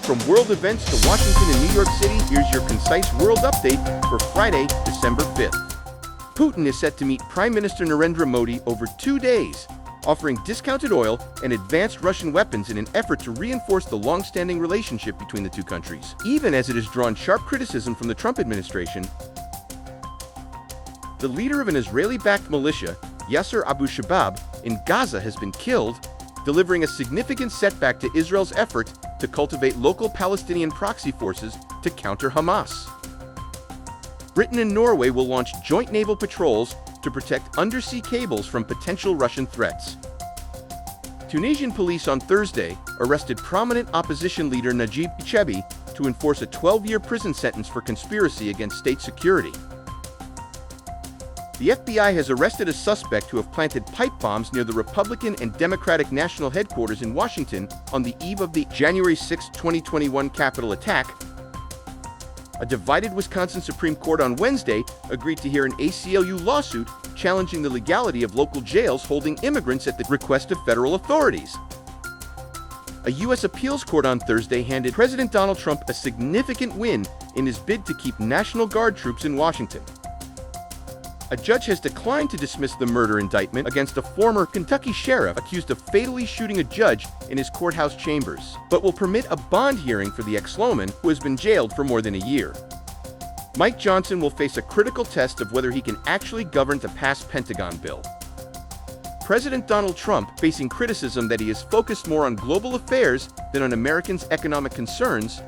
From world events to Washington and New York City, here's your concise world update for Friday, December 5th. Putin is set to meet Prime Minister Narendra Modi over 2 days, offering discounted oil and advanced Russian weapons in an effort to reinforce the long-standing relationship between the two countries. Even as it has drawn sharp criticism from the Trump administration, the leader of an Israeli-backed militia, Yasser Abu Shabab, in Gaza has been killed, delivering a significant setback to Israel's effort to cultivate local Palestinian proxy forces to counter Hamas. Britain and Norway will launch joint naval patrols to protect undersea cables from potential Russian threats. Tunisian police on Thursday arrested prominent opposition leader Najib Chebi to enforce a 12-year prison sentence for conspiracy against state security. The FBI has arrested a suspect who have planted pipe bombs near the Republican and Democratic National Headquarters in Washington on the eve of the January 6, 2021 Capitol attack. A divided Wisconsin Supreme Court on Wednesday agreed to hear an ACLU lawsuit challenging the legality of local jails holding immigrants at the request of federal authorities. A U.S. appeals court on Thursday handed President Donald Trump a significant win in his bid to keep National Guard troops in Washington. A judge has declined to dismiss the murder indictment against a former Kentucky sheriff accused of fatally shooting a judge in his courthouse chambers, but will permit a bond hearing for the ex-lawman who has been jailed for more than a year. Mike Johnson will face a critical test of whether he can actually govern the passed Pentagon bill. President Donald Trump, facing criticism that he is focused more on global affairs than on Americans' economic concerns,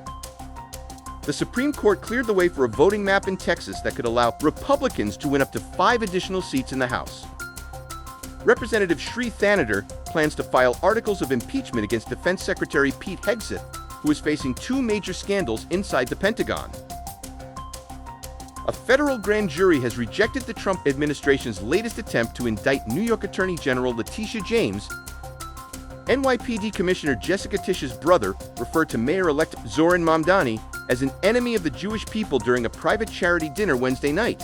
the Supreme Court cleared the way for a voting map in Texas that could allow Republicans to win up to 5 additional seats in the House. Representative Sri Thanagar plans to file articles of impeachment against Defense Secretary Pete Hegseth, who is facing 2 major scandals inside the Pentagon. A federal grand jury has rejected the Trump administration's latest attempt to indict New York Attorney General Letitia James. NYPD Commissioner Jessica Tisch's brother referred to Mayor-elect Zoran Mamdani as an enemy of the Jewish people during a private charity dinner Wednesday night.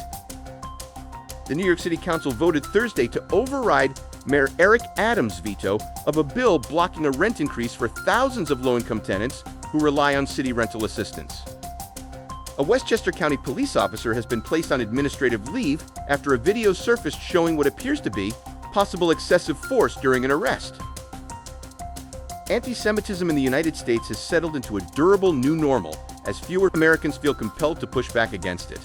The New York City Council voted Thursday to override Mayor Eric Adams' veto of a bill blocking a rent increase for thousands of low-income tenants who rely on city rental assistance. A Westchester County police officer has been placed on administrative leave after a video surfaced showing what appears to be possible excessive force during an arrest. Anti-Semitism in the United States has settled into a durable new normal as fewer Americans feel compelled to push back against it.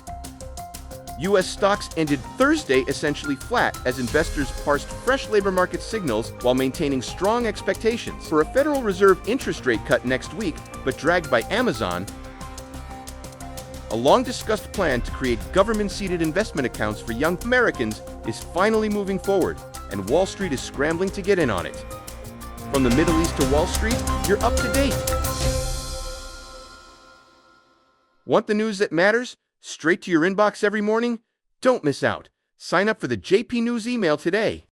U.S. stocks ended Thursday essentially flat as investors parsed fresh labor market signals while maintaining strong expectations for a Federal Reserve interest rate cut next week, but dragged by Amazon. A long-discussed plan to create government-seeded investment accounts for young Americans is finally moving forward, and Wall Street is scrambling to get in on it. From the Middle East to Wall Street, you're up to date. Want the news that matters straight to your inbox every morning? Don't miss out. Sign up for the JP News email today.